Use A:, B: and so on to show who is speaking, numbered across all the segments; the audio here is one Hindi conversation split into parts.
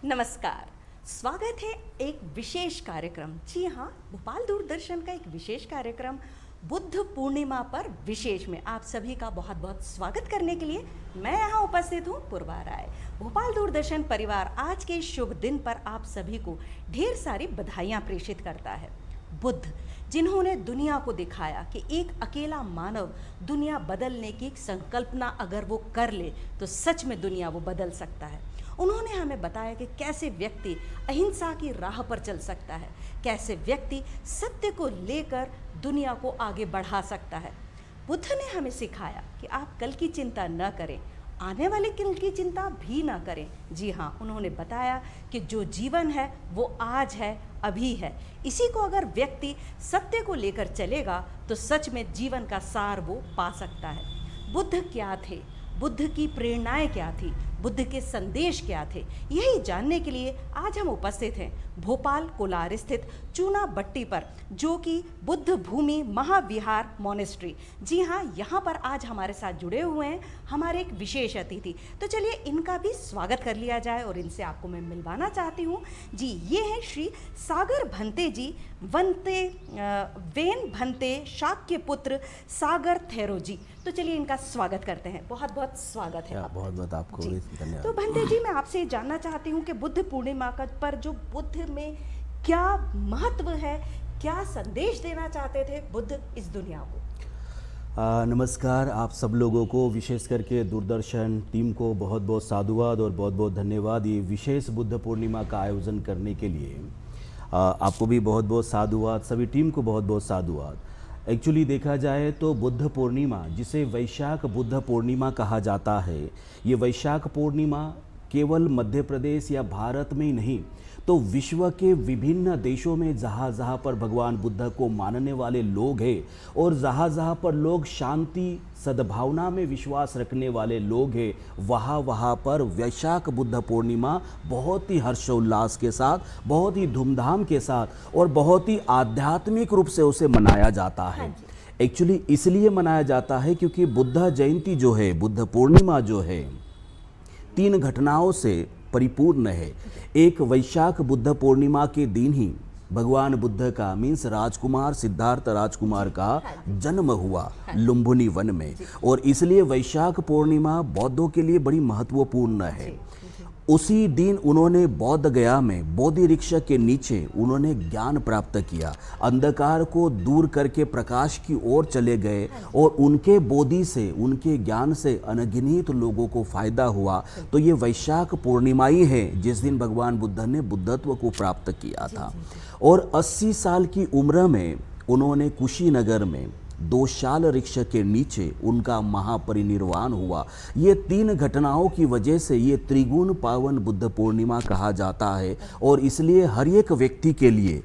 A: नमस्कार, स्वागत है एक विशेष कार्यक्रम। जी हाँ, भोपाल दूरदर्शन का एक विशेष कार्यक्रम बुद्ध पूर्णिमा पर विशेष में आप सभी का बहुत बहुत स्वागत करने के लिए मैं यहाँ उपस्थित हूँ पूर्वा राय। भोपाल दूरदर्शन परिवार आज के शुभ दिन पर आप सभी को ढेर सारी बधाइयाँ प्रेषित करता है। बुद्ध, जिन्होंने दुनिया को दिखाया कि एक अकेला मानव दुनिया बदलने की संकल्पना अगर वो कर ले तो सच में दुनिया वो बदल सकता है। उन्होंने हमें बताया कि कैसे व्यक्ति अहिंसा की राह पर चल सकता है, कैसे व्यक्ति सत्य को लेकर दुनिया को आगे बढ़ा सकता है। बुद्ध ने हमें सिखाया कि आप कल की चिंता न करें, आने वाले कल की चिंता भी ना करें। जी हाँ, उन्होंने बताया कि जो जीवन है वो आज है, अभी है। इसी को अगर व्यक्ति सत्य को लेकर चलेगा तो सच में जीवन का सार वो पा सकता है। बुद्ध क्या थे, बुद्ध की प्रेरणाएं क्या थी, बुद्ध के संदेश क्या थे, यही जानने के लिए आज हम उपस्थित हैं भोपाल कोलार स्थित चूना बट्टी पर, जो कि बुद्ध भूमि महाविहार मोनेस्ट्री। जी हाँ, यहाँ पर आज हमारे साथ जुड़े हुए हैं हमारे एक विशेष अतिथि। तो चलिए इनका भी स्वागत कर लिया जाए और इनसे आपको मैं मिलवाना चाहती हूँ। जी, ये हैं श्री सागर भंते जी, वेन भंते शाक्य पुत्र सागर थेरो जी। तो चलिए इनका स्वागत करते हैं। बहुत बहुत स्वागत है।
B: बहुत बहुत आपको धन्यवाद।
A: तो भंते जी, मैं आपसे जानना चाहती हूँ कि बुद्ध पूर्णिमा पर जो बुद्ध में क्या महत्व है, क्या संदेश देना चाहते थे बुद्ध इस दुनिया को?
B: नमस्कार, आप सब लोगों को, विशेष करके दूरदर्शन टीम को बहुत बहुत साधुवाद और बहुत बहुत धन्यवाद ये विशेष बुद्ध पूर्णिमा का आयोजन करने के लिए। आपको भी बहुत बहुत साधुवाद, सभी टीम को बहुत बहुत साधुवाद। एक्चुअली देखा जाए तो बुद्ध पूर्णिमा, जिसे वैशाख बुद्ध पूर्णिमा कहा जाता है, ये वैशाख पूर्णिमा केवल मध्य प्रदेश या भारत में ही नहीं तो विश्व के विभिन्न देशों में जहाँ जहाँ पर भगवान बुद्ध को मानने वाले लोग हैं और जहाँ जहाँ पर लोग शांति सद्भावना में विश्वास रखने वाले लोग हैं, वहाँ वहाँ पर वैशाख बुद्ध पूर्णिमा बहुत ही हर्षोल्लास के साथ, बहुत ही धूमधाम के साथ और बहुत ही आध्यात्मिक रूप से उसे मनाया जाता है। एक्चुअली इसलिए मनाया जाता है क्योंकि बुद्ध जयंती जो है, बुद्ध पूर्णिमा जो है, 3 घटनाओं से परिपूर्ण है। एक, वैशाख बुद्ध पूर्णिमा के दिन ही भगवान बुद्ध का मीन्स राजकुमार सिद्धार्थ राजकुमार का जन्म हुआ लुम्बिनी वन में, और इसलिए वैशाख पूर्णिमा बौद्धों के लिए बड़ी महत्वपूर्ण है। उसी दिन उन्होंने बोध गया में बोधि वृक्ष के नीचे उन्होंने ज्ञान प्राप्त किया, अंधकार को दूर करके प्रकाश की ओर चले गए और उनके बोधि से, उनके ज्ञान से अनगिनत लोगों को फायदा हुआ। तो ये वैशाख पूर्णिमा ही है जिस दिन भगवान बुद्ध ने बुद्धत्व को प्राप्त किया था। और 80 साल की उम्र में उन्होंने कुशीनगर में 2 शाल वृक्ष के नीचे उनका महापरिनिर्वाण हुआ। ये 3 घटनाओं की वजह से ये त्रिगुण पावन बुद्ध पूर्णिमा कहा जाता है। और इसलिए हर एक व्यक्ति के लिए,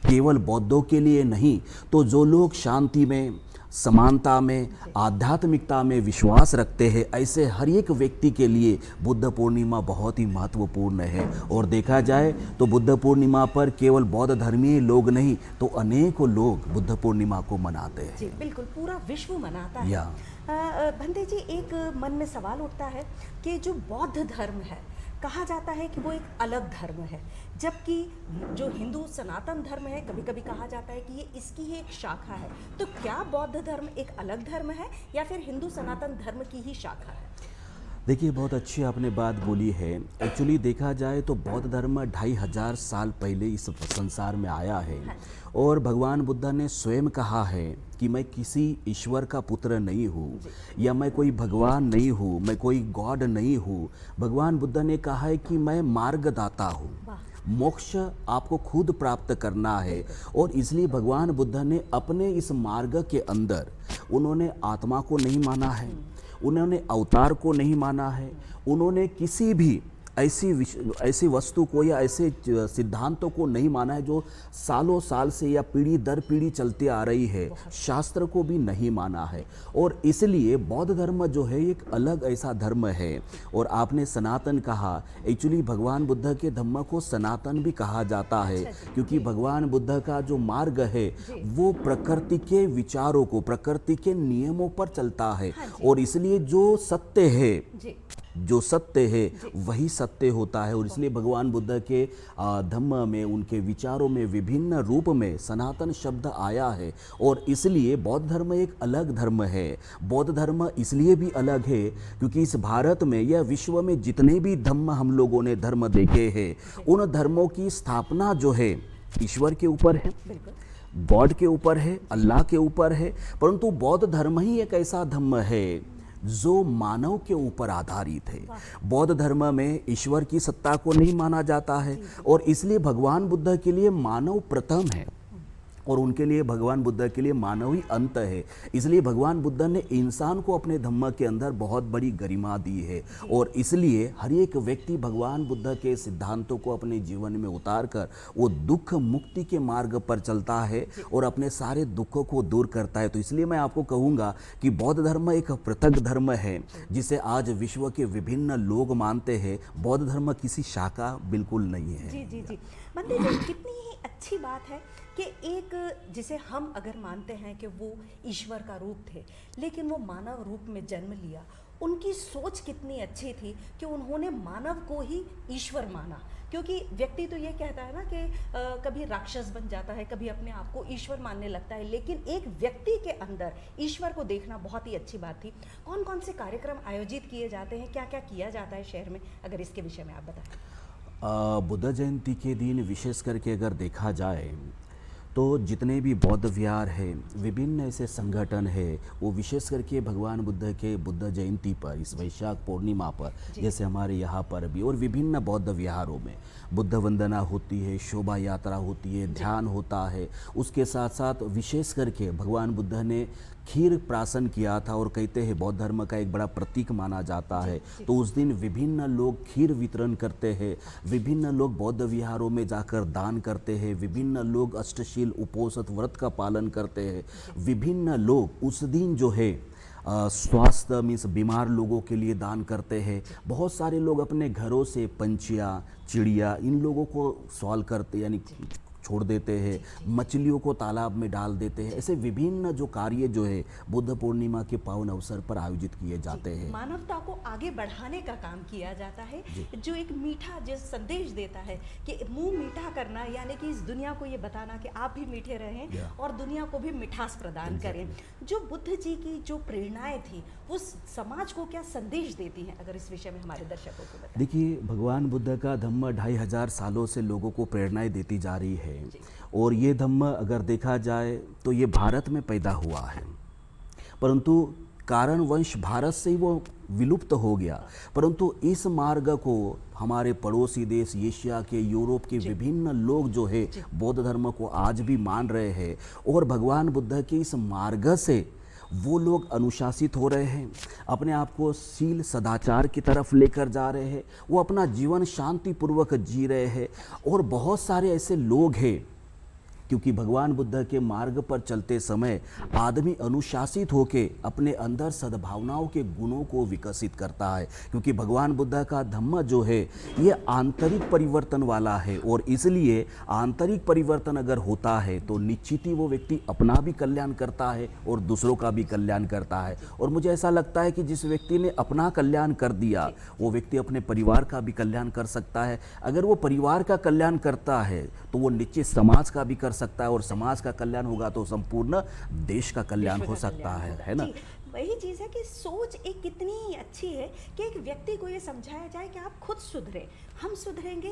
B: केवल बौद्धों के लिए नहीं, तो जो लोग शांति में, समानता में, आध्यात्मिकता में विश्वास रखते हैं, ऐसे हर एक व्यक्ति के लिए बुद्ध पूर्णिमा बहुत ही महत्वपूर्ण है। और देखा जाए तो बुद्ध पूर्णिमा पर केवल बौद्ध धर्मीय लोग नहीं तो अनेकों लोग बुद्ध पूर्णिमा को मनाते हैं।
A: जी बिल्कुल, पूरा विश्व मनाता है। भंते जी, एक मन में सवाल उठता है कि जो बौद्ध धर्म है, कहा जाता है कि वो एक अलग धर्म है, जबकि जो हिंदू सनातन धर्म है, कभी कभी कहा जाता है कि ये इसकी ही एक शाखा है। तो क्या बौद्ध धर्म एक अलग धर्म है या फिर हिंदू सनातन धर्म की ही शाखा है?
B: देखिए, बहुत अच्छी आपने बात बोली है। एक्चुअली देखा जाए तो बौद्ध धर्म 2500 साल पहले इस संसार में आया है। और भगवान बुद्ध ने स्वयं कहा है कि मैं किसी ईश्वर का पुत्र नहीं हूँ या मैं कोई भगवान नहीं हूँ, मैं कोई गॉड नहीं हूँ। भगवान बुद्ध ने कहा है कि मैं मार्गदाता हूँ, मोक्ष आपको खुद प्राप्त करना है। और इसलिए भगवान बुद्ध ने अपने इस मार्ग के अंदर उन्होंने आत्मा को नहीं माना है, उन्होंने अवतार को नहीं माना है, उन्होंने किसी भी ऐसी वस्तु को या ऐसे सिद्धांतों को नहीं माना है जो सालों साल से या पीढ़ी दर पीढ़ी चलते आ रही है। शास्त्र को भी नहीं माना है। और इसलिए बौद्ध धर्म जो है एक अलग ऐसा धर्म है। और आपने सनातन कहा, एक्चुअली भगवान बुद्ध के धम्म को सनातन भी कहा जाता है, क्योंकि भगवान बुद्ध का जो मार्ग है वो प्रकृति के विचारों को, प्रकृति के नियमों पर चलता है। और इसलिए जो सत्य है जो सत्य है वही सत्य होता है। और इसलिए भगवान बुद्ध के धम्म में, उनके विचारों में विभिन्न रूप में सनातन शब्द आया है। और इसलिए बौद्ध धर्म एक अलग धर्म है। बौद्ध धर्म इसलिए भी अलग है क्योंकि इस भारत में या विश्व में जितने भी धम्म हम लोगों ने धर्म देखे हैं, उन धर्मों की स्थापना जो है ईश्वर के ऊपर है, गॉड के ऊपर है, अल्लाह के ऊपर है। परंतु बौद्ध धर्म ही एक ऐसा धर्म है जो मानव के ऊपर आधारित है। बौद्ध धर्म में ईश्वर की सत्ता को नहीं माना जाता है और इसलिए भगवान बुद्ध के लिए मानव प्रथम है और उनके लिए, भगवान बुद्ध के लिए मानव ही अंत है। इसलिए भगवान बुद्ध ने इंसान को अपने धम्म के अंदर बहुत बड़ी गरिमा दी है और इसलिए हर एक व्यक्ति भगवान बुद्ध के सिद्धांतों को अपने जीवन में उतार कर वो दुख मुक्ति के मार्ग पर चलता है और अपने सारे दुखों को दूर करता है। तो इसलिए मैं आपको कहूँगा कि बौद्ध धर्म एक पृथक धर्म है जिसे आज विश्व के विभिन्न लोग मानते हैं। बौद्ध धर्म किसी शाखा बिल्कुल नहीं है।
A: जी जी जी, मंदिर जी, कितनी ही अच्छी बात है कि एक, जिसे हम अगर मानते हैं कि वो ईश्वर का रूप थे लेकिन वो मानव रूप में जन्म लिया, उनकी सोच कितनी अच्छी थी कि उन्होंने मानव को ही ईश्वर माना। क्योंकि व्यक्ति तो ये कहता है ना कि कभी राक्षस बन जाता है, कभी अपने आप को ईश्वर मानने लगता है, लेकिन एक व्यक्ति के अंदर ईश्वर को देखना बहुत ही अच्छी बात थी। कौन कौन से कार्यक्रम आयोजित किए जाते हैं, क्या क्या किया जाता है शहर में, अगर इसके विषय में आप बताएं।
B: बुद्ध जयंती के दिन विशेष करके अगर देखा जाए तो जितने भी बौद्ध विहार है, विभिन्न ऐसे संगठन है, वो विशेष करके भगवान बुद्ध के बुद्ध जयंती पर, इस वैशाख पूर्णिमा पर, जैसे हमारे यहाँ पर भी और विभिन्न बौद्ध विहारों में बुद्ध वंदना होती है, शोभा यात्रा होती है, ध्यान होता है। उसके साथ साथ विशेष करके भगवान बुद्ध ने खीर प्राशन किया था और कहते हैं बौद्ध धर्म का एक बड़ा प्रतीक माना जाता है। तो उस दिन विभिन्न लोग खीर वितरण करते हैं, विभिन्न लोग बौद्ध विहारों में जाकर दान करते हैं, विभिन्न लोग अष्टशील उपोषित व्रत का पालन करते हैं, विभिन्न लोग उस दिन जो है स्वास्थ्य मीन्स बीमार लोगों के लिए दान करते हैं। बहुत सारे लोग अपने घरों से पंछियाँ, चिड़िया, इन लोगों को सॉल्व करते यानी छोड़ देते हैं, मछलियों को तालाब में डाल देते हैं। ऐसे विभिन्न जो कार्य जो है बुद्ध पूर्णिमा के पावन अवसर पर आयोजित किए जाते हैं।
A: मानवता को आगे बढ़ाने का काम किया जाता है, जो एक मीठा जो संदेश देता है कि मुंह मीठा करना, यानी कि इस दुनिया को ये बताना कि आप भी मीठे रहें और दुनिया को भी मिठास प्रदान करें। जो बुद्ध जी की जो प्रेरणाएं थी वो समाज को क्या संदेश देती हैं, अगर इस विषय में हमारे दर्शकों को बताएं।
B: देखिए, भगवान बुद्ध का धम्म 2500 सालों से लोगों को प्रेरणाएं देती जा रही है और ये धम्म अगर देखा जाए तो ये भारत में पैदा हुआ है, परंतु कारणवश भारत से ही वो विलुप्त हो गया। परंतु इस मार्ग को हमारे पड़ोसी देश एशिया के, यूरोप के विभिन्न लोग जो है बौद्ध धर्म को आज भी मान रहे हैं और भगवान बुद्ध के इस मार्ग से वो लोग अनुशासित हो रहे हैं, अपने आप को शील सदाचार की तरफ लेकर जा रहे हैं, वो अपना जीवन शांतिपूर्वक जी रहे हैं। और बहुत सारे ऐसे लोग हैं, क्योंकि भगवान बुद्ध के मार्ग पर चलते समय आदमी अनुशासित होकर अपने अंदर सद्भावनाओं के गुणों को विकसित करता है, क्योंकि भगवान बुद्ध का धम्म जो है ये आंतरिक परिवर्तन वाला है और इसलिए आंतरिक परिवर्तन अगर होता है तो निश्चित ही वो व्यक्ति अपना भी कल्याण करता है और दूसरों का भी कल्याण करता है। और मुझे ऐसा लगता है कि जिस व्यक्ति ने अपना कल्याण कर दिया वो व्यक्ति अपने परिवार का भी कल्याण कर सकता है। अगर वो परिवार का कल्याण करता है तो वो निश्चित समाज का भी कर सकता है और समाज का कल्याण होगा तो संपूर्ण देश का कल्याण हो सकता है ना।
A: वही चीज़ है कि सोच एक कितनी अच्छी है कि एक व्यक्ति को ये समझाया जाए कि आप खुद सुधरे, हम सुधरेंगे,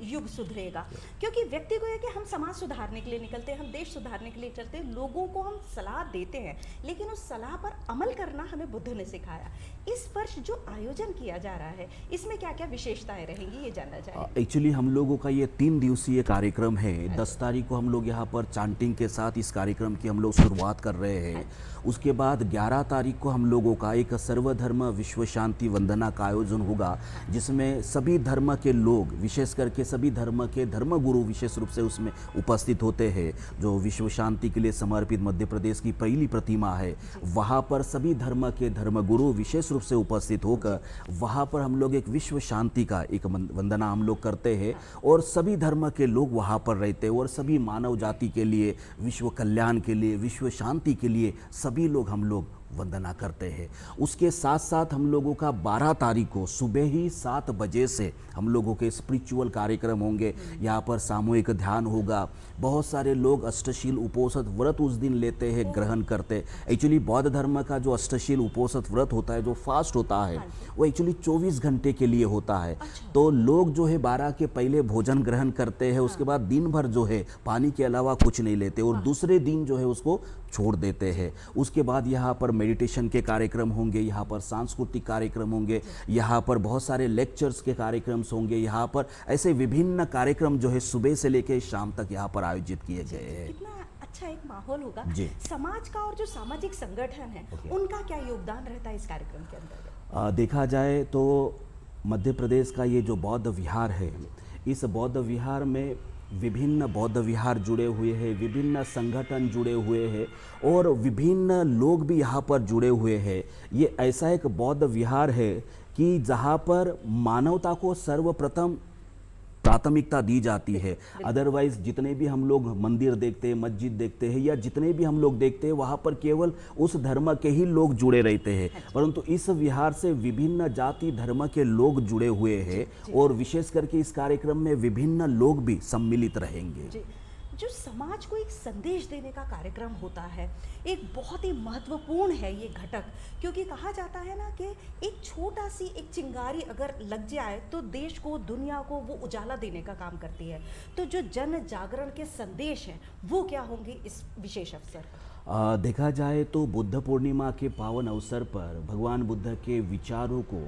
A: युग सुधरेगा। क्योंकि व्यक्ति को ये कि हम समाज सुधारने के लिए निकलते हैं, हम देश सुधारने के लिए चलते हैं, लोगों को हम सलाह देते हैं, लेकिन उस सलाह पर अमल करना हमें बुद्ध ने सिखाया। इस वर्ष जो आयोजन किया जा रहा है इसमें क्या क्या विशेषताएं रहेंगी, ये जानना चाहिए।
B: एक्चुअली हम लोगों का ये 3 दिवसीय कार्यक्रम है। 10 तारीख को हम लोग यहाँ पर चांटिंग के साथ इस कार्यक्रम की हम लोग शुरुआत कर रहे हैं। उसके बाद 11 तारीख को हम लोगों का एक सर्वधर्म विश्व शांति वंदना का आयोजन होगा, जिसमें सभी धर्म के लोग, विशेष करके सभी धर्म के धर्मगुरु विशेष रूप से उसमें उपस्थित होते हैं। जो विश्व शांति के लिए समर्पित मध्य प्रदेश की पहली प्रतिमा है, वहाँ पर सभी धर्म के धर्मगुरु विशेष रूप से उपस्थित होकर वहाँ पर हम लोग एक विश्व शांति का एक वंदना हम लोग करते हैं और सभी धर्म के लोग वहाँ पर रहते हैं और सभी मानव जाति के लिए, विश्व कल्याण के लिए, विश्व शांति के लिए सभी लोग हम लोग वंदना करते हैं। उसके साथ साथ हम लोगों का 12 तारीख को सुबह ही 7 बजे से हम लोगों के स्पिरिचुअल कार्यक्रम होंगे। यहाँ पर सामूहिक ध्यान होगा। बहुत सारे लोग अष्टशील उपोषित व्रत उस दिन लेते हैं, ग्रहण करते। एक्चुअली बौद्ध धर्म का जो अष्टशील उपोषित व्रत होता है, जो फास्ट होता है, वो एक्चुअली 24 घंटे के लिए होता है। तो लोग जो है 12 के पहले भोजन ग्रहण करते हैं, उसके बाद दिन भर जो है पानी के अलावा कुछ नहीं लेते और दूसरे दिन जो है उसको छोड़ देते हैं। उसके बाद यहाँ पर मेडिटेशन के कार्यक्रम होंगे, यहाँ पर सांस्कृतिक कार्यक्रम होंगे, यहाँ पर बहुत सारे लेक्चर्स के कार्यक्रम होंगे, यहाँ पर ऐसे विभिन्न कार्यक्रम जो है सुबह से लेकर शाम तक यहाँ पर आयोजित किए गए हैं।
A: कितना अच्छा एक माहौल होगा।
B: जी।
A: समाज का और जो सामाजिक संगठन है उनका क्या योगदान रहता है इस कार्यक्रम के अंदर?
B: देखा जाए तो मध्य प्रदेश का ये जो बौद्ध विहार है, इस बौद्ध विहार में विभिन्न बौद्ध विहार जुड़े हुए हैं, विभिन्न संगठन जुड़े हुए हैं और विभिन्न लोग भी यहाँ पर जुड़े हुए हैं। ये ऐसा एक बौद्ध विहार है कि जहाँ पर मानवता को सर्वप्रथम प्राथमिकता दी जाती है। अदरवाइज जितने भी हम लोग मंदिर देखते हैं, मस्जिद देखते हैं या जितने भी हम लोग देखते हैं, वहाँ पर केवल उस धर्म के ही लोग जुड़े रहते हैं। परंतु इस विहार से विभिन्न जाति धर्म के लोग जुड़े हुए हैं और विशेष करके इस कार्यक्रम में विभिन्न लोग भी सम्मिलित रहेंगे।
A: जो समाज को एक संदेश देने का कार्यक्रम होता है, एक बहुत ही महत्वपूर्ण है ये घटक, क्योंकि कहा जाता है ना कि एक छोटा सी एक चिंगारी अगर लग जाए तो देश को, दुनिया को वो उजाला देने का काम करती है। तो जो जन जागरण के संदेश हैं वो क्या होंगे इस विशेष अवसर?
B: देखा जाए तो बुद्ध पूर्णिमा के पावन अवसर पर भगवान बुद्ध के विचारों को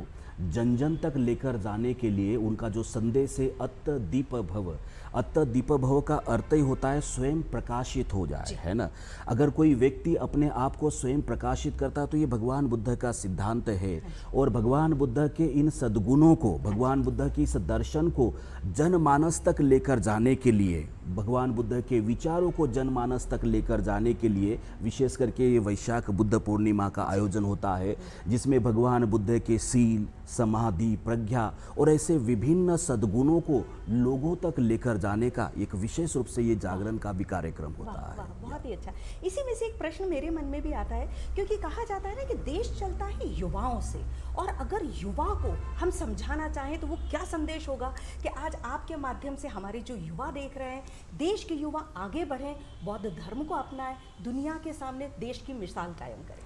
B: जन जन तक लेकर जाने के लिए उनका जो संदेश है, अत्त दीप भव। अत्त दीप भव का अर्थ ही होता है स्वयं प्रकाशित हो जाए, है ना। अगर कोई व्यक्ति अपने आप को स्वयं प्रकाशित करता है तो ये भगवान बुद्ध का सिद्धांत है। और भगवान बुद्ध के इन सद्गुणों को, भगवान बुद्ध की इस दर्शन को जनमानस तक लेकर जाने के लिए, भगवान बुद्ध के विचारों को जनमानस तक लेकर जाने के लिए विशेष करके ये वैशाख बुद्ध पूर्णिमा का आयोजन होता है, जिसमें भगवान बुद्ध के सील, समाधि, प्रज्ञा और ऐसे विभिन्न सद्गुणों को लोगों तक लेकर जाने का एक विशेष रूप से ये जागरण का भी कार्यक्रम होता है।
A: बहुत ही अच्छा। इसी में से एक प्रश्न मेरे मन में भी आता है, क्योंकि कहा जाता है ना कि देश चलता है युवाओं से, और अगर युवा को हम समझाना चाहें तो वो क्या संदेश होगा कि आज आपके माध्यम से हमारे जो युवा देख रहे हैं, देश के युवा आगे बढ़ें, बौद्ध धर्म को अपनाएं, दुनिया के सामने देश की मिसाल कायम करें?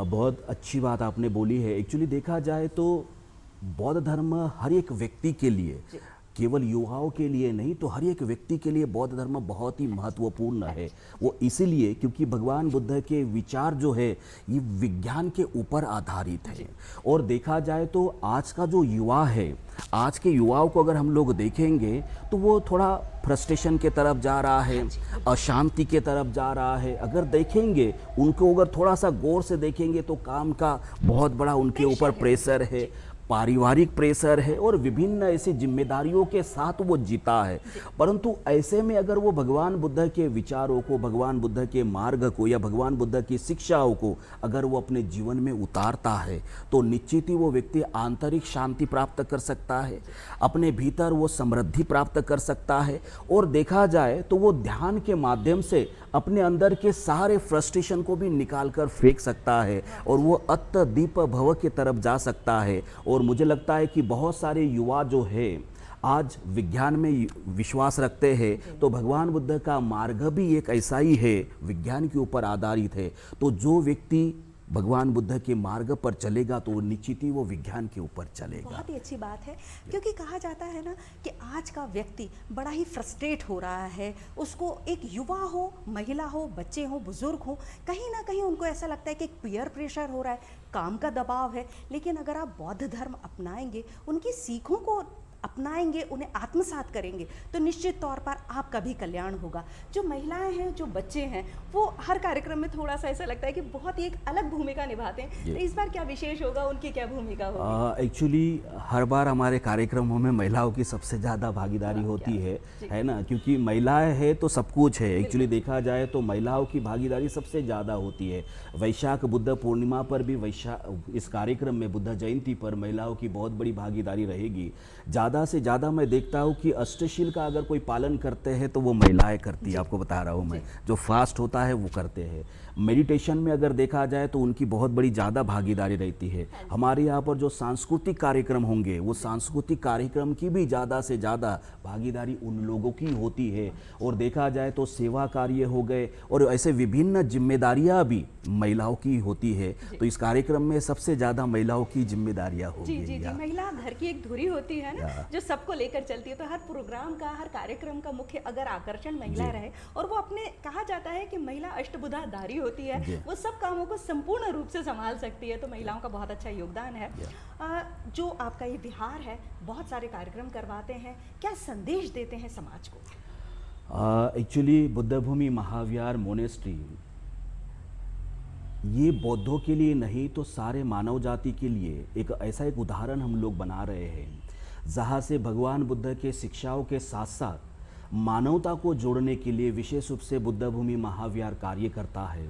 B: बहुत अच्छी बात आपने बोली है। एक्चुअली देखा जाए तो बौद्ध धर्म हर एक व्यक्ति के लिए, केवल युवाओं के लिए नहीं, तो हर एक व्यक्ति के लिए बौद्ध धर्म बहुत ही महत्वपूर्ण है। वो इसीलिए क्योंकि भगवान बुद्ध के विचार जो है ये विज्ञान के ऊपर आधारित है। और देखा जाए तो आज का जो युवा है, आज के युवाओं को अगर हम लोग देखेंगे तो वो थोड़ा फ्रस्ट्रेशन के तरफ जा रहा है, अशांति के तरफ जा रहा है। अगर देखेंगे उनको, अगर थोड़ा सा गौर से देखेंगे तो काम का बहुत बड़ा उनके ऊपर प्रेशर है, पारिवारिक प्रेशर है और विभिन्न ऐसी जिम्मेदारियों के साथ वो जीता है। परंतु ऐसे में अगर वो भगवान बुद्ध के विचारों को, भगवान बुद्ध के मार्ग को या भगवान बुद्ध की शिक्षाओं को अगर वो अपने जीवन में उतारता है तो निश्चित ही वो व्यक्ति आंतरिक शांति प्राप्त कर सकता है, अपने भीतर वो समृद्धि प्राप्त कर सकता है। और देखा जाए तो वो ध्यान के माध्यम से अपने अंदर के सारे फ्रस्ट्रेशन को भी निकाल कर फेंक सकता है और वो अत्त दीप भव की तरफ जा सकता है। और मुझे लगता है कि बहुत सारे युवा जो है आज विज्ञान में विश्वास रखते हैं, तो भगवान बुद्ध का मार्ग भी एक ऐसा ही है, विज्ञान के ऊपर आधारित है। तो जो व्यक्ति भगवान बुद्ध के मार्ग पर चलेगा तो वो निश्चित ही वो विज्ञान के ऊपर चलेगा।
A: बहुत ही अच्छी बात है, क्योंकि कहा जाता है ना कि आज का व्यक्ति बड़ा ही फ्रस्ट्रेट हो रहा है। उसको एक युवा हो, महिला हो, बच्चे हो, बुजुर्ग हो, कहीं ना कहीं उनको ऐसा लगता है कि एक पीयर प्रेशर हो रहा है, काम का दबाव है। लेकिन अगर आप बौद्ध धर्म अपनाएंगे, उनकी सीखों को अपनाएंगे, उन्हें आत्मसात करेंगे, तो निश्चित तौर पर आपका भी कल्याण होगा। जो महिलाएं हैं, जो बच्चे हैं, वो हर कार्यक्रम में थोड़ा सा ऐसा लगता है कि बहुत ही एक अलग भूमिका निभाते हैं। तो इस बार क्या विशेष होगा, उनकी क्या भूमिका होगी?
B: एक्चुअली हर बार हमारे कार्यक्रमों में महिलाओं की सबसे ज़्यादा भागीदारी होती है ना, क्योंकि महिलाएं हैं तो सब कुछ है। एक्चुअली देखा जाए तो महिलाओं की भागीदारी सबसे ज़्यादा होती है। वैशाख बुद्ध पूर्णिमा पर भी इस कार्यक्रम में बुद्ध जयंती पर महिलाओं की बहुत बड़ी भागीदारी रहेगी। ज़्यादा से ज़्यादा मैं देखता हूँ कि अष्टशील का अगर कोई पालन करते हैं तो वो महिलाएं करती है, आपको बता रहा हूँ मैं। जो फास्ट होता है वो करते हैं। मेडिटेशन में अगर देखा जाए तो उनकी बहुत बड़ी ज़्यादा भागीदारी रहती है। हमारे यहाँ पर जो सांस्कृतिक कार्यक्रम होंगे वो सांस्कृतिक कार्यक्रम की भी ज़्यादा से ज़्यादा भागीदारी उन लोगों की होती है। और देखा जाए तो सेवा कार्य हो गए और ऐसे विभिन्न जिम्मेदारियाँ भी महिलाओं की होती है। तो इस कार्यक्रम में सबसे ज़्यादा महिलाओं की जिम्मेदारियाँ होगी।
A: जी जी जी, महिला घर की एक धुरी होती है ना, जो सबको लेकर चलती है। तो हर प्रोग्राम का, हर कार्यक्रम का मुख्य अगर आकर्षण महिला रहे, और वो अपने, कहा जाता है कि महिला अष्टभुजाधारी होती है, वो सब कामों को संपूर्ण रूप से संभाल सकती है। तो महिलाओं का बहुत अच्छा योगदान है। जो आपका ये विहार है, बहुत सारे कार्यक्रम करवाते हैं, क्या संदेश देते हैं समाज को?
B: एक्चुअली बुद्ध भूमि महाविहार मोनेस्ट्री ये बौद्धों के लिए नहीं तो सारे मानव जाति के लिए एक ऐसा एक उदाहरण हम लोग बना रहे हैं, जहाँ से भगवान बुद्ध के शिक्षाओं के साथ साथ मानवता को जोड़ने के लिए विशेष रूप से बुद्ध भूमि महाविहार कार्य करता है।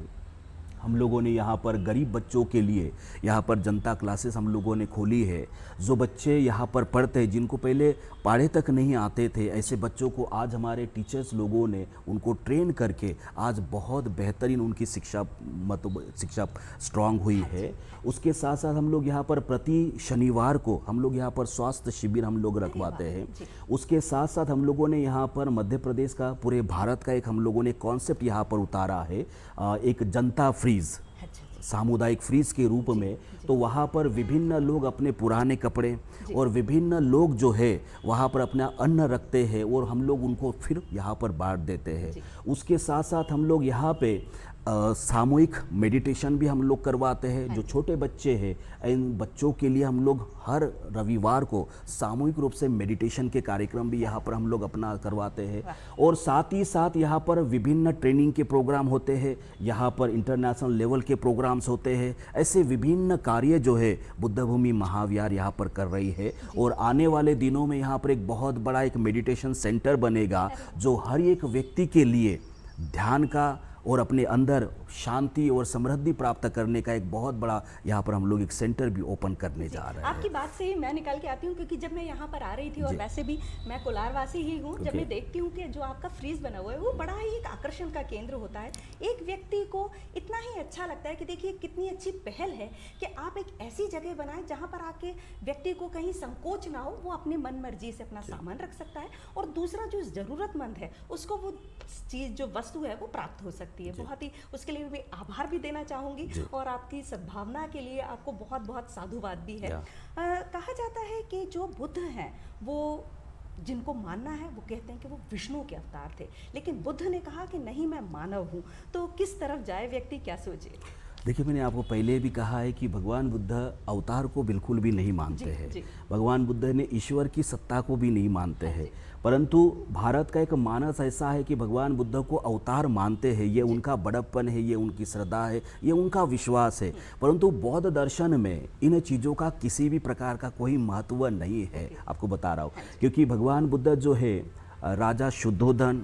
B: हम लोगों ने यहाँ पर गरीब बच्चों के लिए यहाँ पर जनता क्लासेस हम लोगों ने खोली है। जो बच्चे यहाँ पर पढ़ते हैं, जिनको पहले पढ़े तक नहीं आते थे, ऐसे बच्चों को आज हमारे टीचर्स लोगों ने उनको ट्रेन करके आज बहुत बेहतरीन उनकी शिक्षा स्ट्रांग हुई है। उसके साथ साथ हम लोग यहाँ पर प्रति शनिवार को हम लोग यहाँ पर स्वास्थ्य शिविर हम लोग रखवाते हैं। उसके साथ साथ हम लोगों ने यहाँ पर मध्य प्रदेश का, पूरे भारत का एक हम लोगों ने कॉन्सेप्ट यहाँ पर उतारा है, एक जनता फ्रीज, सामुदायिक फ्रीज के रूप में। तो वहाँ पर विभिन्न लोग अपने पुराने कपड़े और विभिन्न लोग जो है वहाँ पर अपना अन्न रखते हैं और हम लोग उनको फिर यहाँ पर बांट देते हैं। उसके साथ साथ हम लोग यहाँ पे सामूहिक मेडिटेशन भी हम लोग करवाते हैं। जो छोटे बच्चे हैं, इन बच्चों के लिए हम लोग हर रविवार को सामूहिक रूप से मेडिटेशन के कार्यक्रम भी यहाँ पर हम लोग अपना करवाते हैं। और साथ ही साथ यहाँ पर विभिन्न ट्रेनिंग के प्रोग्राम होते हैं, यहाँ पर इंटरनेशनल लेवल के प्रोग्राम्स होते हैं। ऐसे विभिन्न कार्य जो है बुद्ध भूमि महाविहार यहाँ पर कर रही है। और आने वाले दिनों में यहाँ पर एक बहुत बड़ा एक मेडिटेशन सेंटर बनेगा, जो हर एक व्यक्ति के लिए ध्यान का और अपने अंदर शांति और समृद्धि प्राप्त करने का एक बहुत बड़ा यहाँ पर हम लोग एक सेंटर भी ओपन करने जा रहे हैं।
A: आपकी बात से ही मैं निकल के आती हूँ, क्योंकि जब मैं यहाँ पर आ रही थी, और वैसे भी मैं कोलारवासी ही हूँ, जब मैं देखती हूँ कि जो आपका फ्रीज बना हुआ है वो बड़ा ही एक आकर्षण का केंद्र होता है। एक व्यक्ति को इतना ही अच्छा लगता है कि देखिए कितनी अच्छी पहल है कि आप एक ऐसी जगह बनाएं जहाँ पर आके व्यक्ति को कहीं संकोच ना हो, वो अपने मन मर्जी से अपना सामान रख सकता है, और दूसरा जो ज़रूरतमंद है उसको वो चीज़, जो वस्तु है वो प्राप्त हो सकती है। बहुत ही, उसके लिए मैं आभार भी देना चाहूँगी, और आपकी सद्भावना के लिए आपको बहुत बहुत साधुवाद भी है। कहा जाता है कि जो बुद्ध हैं, वो जिनको मानना है वो कहते हैं कि वो विष्णु के अवतार थे, लेकिन बुद्ध ने कहा कि नहीं, मैं मानव हूँ। तो किस तरफ जाए व्यक्ति, क्या सोचे?
B: देखिए, मैंने आपको पहले भी कहा है कि भगवान बुद्ध अवतार को बिल्कुल भी नहीं मानते हैं। भगवान बुद्ध ने ईश्वर की सत्ता को भी नहीं मानते हैं, परंतु भारत का एक मानस ऐसा है कि भगवान बुद्ध को अवतार मानते हैं। ये उनका बड़प्पन है, ये उनकी श्रद्धा है, ये उनका विश्वास है। परंतु बौद्ध दर्शन में इन चीज़ों का किसी भी प्रकार का कोई महत्व नहीं है, आपको बता रहा हूँ। क्योंकि भगवान बुद्ध जो है राजा शुद्धोधन,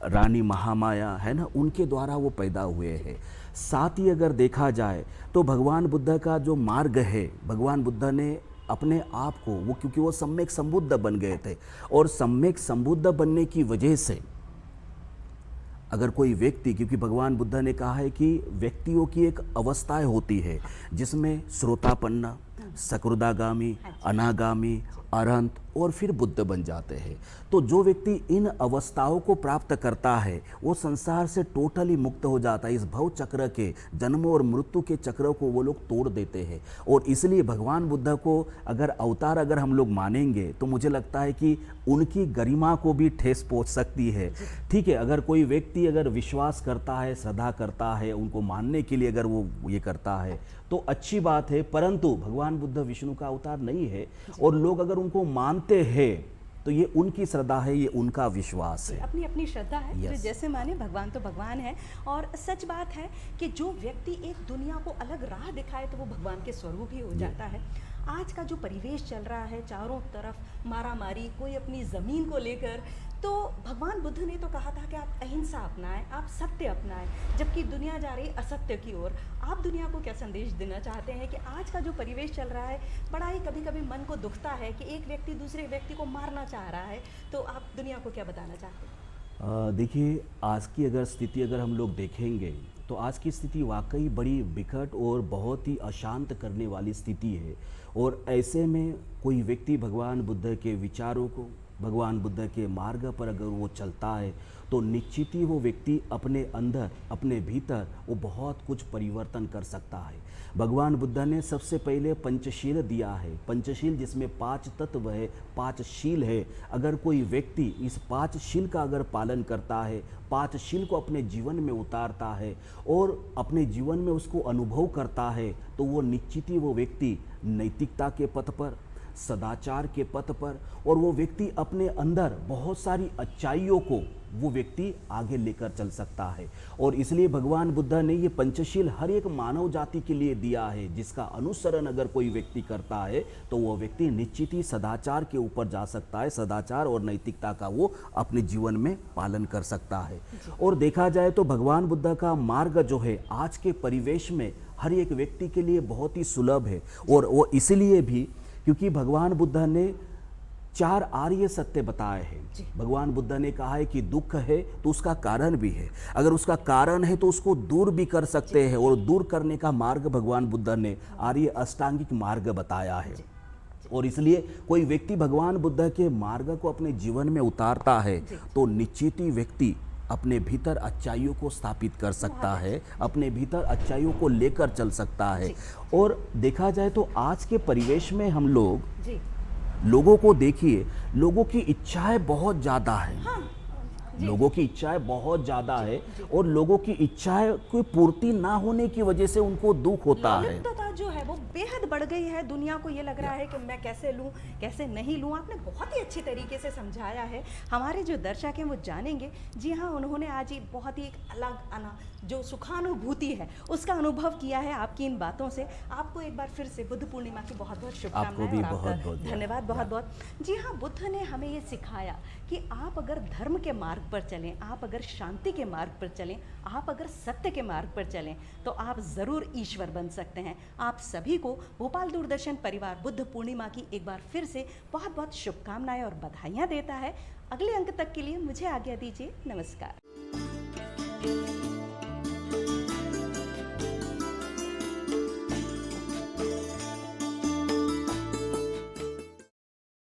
B: रानी महामाया है ना, उनके द्वारा वो पैदा हुए हैं। साथ ही अगर देखा जाए तो भगवान बुद्ध का जो मार्ग है, भगवान बुद्ध ने अपने आप को, वो क्योंकि वो सम्यक संबुद्ध बन गए थे, और सम्यक संबुद्ध बनने की वजह से अगर कोई व्यक्ति, क्योंकि भगवान बुद्ध ने कहा है कि व्यक्तियों की एक अवस्थाएं होती है जिसमें श्रोतापन्न, सकृदागामी, अनागामी, अरहंत और फिर बुद्ध बन जाते हैं। तो जो व्यक्ति इन अवस्थाओं को प्राप्त करता है वो संसार से टोटली मुक्त हो जाता है। इस भव चक्र के, जन्म और मृत्यु के चक्र को वो लोग तोड़ देते हैं। और इसलिए भगवान बुद्ध को अगर अवतार अगर हम लोग मानेंगे तो मुझे लगता है कि उनकी गरिमा को भी ठेस पहुंच सकती है। ठीक है, अगर कोई व्यक्ति अगर विश्वास करता है, श्रद्धा करता है, उनको मानने के लिए अगर वो ये करता है तो अच्छी बात है, परंतु भगवान बुद्ध विष्णु का अवतार नहीं है। और लोग अगर उनको मानते हैं तो ये उनकी श्रद्धा है, ये उनका विश्वास है,
A: अपनी अपनी श्रद्धा है। जो जैसे माने, भगवान तो भगवान है। और सच बात है कि जो व्यक्ति एक दुनिया को अलग राह दिखाए तो वो भगवान के स्वरूप ही हो जाता है। आज का जो परिवेश चल रहा है, चारों तरफ मारामारी, कोई अपनी ज़मीन को लेकर, तो भगवान बुद्ध ने तो कहा था कि आप अहिंसा अपनाएं, आप सत्य अपनाएं, जबकि दुनिया जा रही असत्य की ओर। आप दुनिया को क्या संदेश देना चाहते हैं कि आज का जो परिवेश चल रहा है, बड़ा ही कभी कभी मन को दुखता है कि एक व्यक्ति दूसरे व्यक्ति को मारना चाह रहा है, तो आप दुनिया को क्या बताना चाहते हैं?
B: देखिए, आज की अगर स्थिति अगर हम लोग देखेंगे तो आज की स्थिति वाकई बड़ी विकट और बहुत ही अशांत करने वाली स्थिति है। और ऐसे में कोई व्यक्ति भगवान बुद्ध के विचारों को, भगवान बुद्ध के मार्ग पर अगर वो चलता है तो निश्चित ही वो व्यक्ति अपने अंदर, अपने भीतर वो बहुत कुछ परिवर्तन कर सकता है। भगवान बुद्ध ने सबसे पहले पंचशील दिया है, पंचशील जिसमें 5 तत्व है, 5 शील है। अगर कोई व्यक्ति इस 5 शील का अगर पालन करता है, 5 शील को अपने जीवन में उतारता है और अपने जीवन में उसको अनुभव करता है, तो वो निश्चित ही वो व्यक्ति नैतिकता के पथ पर, सदाचार के पथ पर, और वो व्यक्ति अपने अंदर बहुत सारी अच्छाइयों को वो व्यक्ति आगे लेकर चल सकता है। और इसलिए भगवान बुद्ध ने ये पंचशील हर एक मानव जाति के लिए दिया है, जिसका अनुसरण अगर कोई व्यक्ति करता है तो वो व्यक्ति निश्चित ही सदाचार के ऊपर जा सकता है, सदाचार और नैतिकता का वो अपने जीवन में पालन कर सकता है। और देखा जाए तो भगवान बुद्ध का मार्ग जो है आज के परिवेश में हर एक व्यक्ति के लिए बहुत ही सुलभ है। और वो इसलिए भी क्योंकि भगवान बुद्ध ने 4 आर्य सत्य बताए हैं। भगवान बुद्ध ने कहा है कि दुख है तो उसका कारण भी है, अगर उसका कारण है तो उसको दूर भी कर सकते हैं, और दूर करने का मार्ग भगवान बुद्ध ने आर्य अष्टांगिक मार्ग बताया है। और इसलिए कोई व्यक्ति भगवान बुद्ध के मार्ग को अपने जीवन में उतारता है तो निश्चित ही व्यक्ति अपने भीतर अच्छाइयों को स्थापित कर सकता है, अपने भीतर अच्छाइयों को लेकर चल सकता है। और देखा जाए तो आज के परिवेश में हम लोगों को देखिए, लोगों की इच्छाएं बहुत ज़्यादा है। लोगों की इच्छाएं बहुत ज़्यादा है और लोगों की इच्छाएं कोई पूर्ति ना होने की वजह से उनको दुख होता है।
A: लौकिकता जो है वो बेहद बढ़ गई है। दुनिया को ये लग रहा है कि मैं कैसे लूँ, कैसे नहीं लूँ। आपने बहुत ही अच्छी तरीके से समझाया है, हमारे जो दर्शक हैं वो जानेंगे। जी हाँ, उन्होंने आज ही बहुत ही एक अलग जो सुखानुभूति है उसका अनुभव किया है आपकी इन बातों से। आपको एक बार फिर से बुद्ध पूर्णिमा की बहुत बहुत शुभकामनाएं।
B: आपको भी
A: और आपका
B: बहुत बहुत
A: धन्यवाद, बहुत बहुत। जी हाँ, बुद्ध ने हमें ये सिखाया कि आप अगर धर्म के मार्ग पर चलें, आप अगर शांति के मार्ग पर चलें, आप अगर सत्य के मार्ग पर चलें, तो आप ज़रूर ईश्वर बन सकते हैं। आप सभी को भोपाल दूरदर्शन परिवार बुद्ध पूर्णिमा की एक बार फिर से बहुत बहुत शुभकामनाएं और बधाइयाँ देता है। अगले अंक तक के लिए मुझे आज्ञा दीजिए। नमस्कार।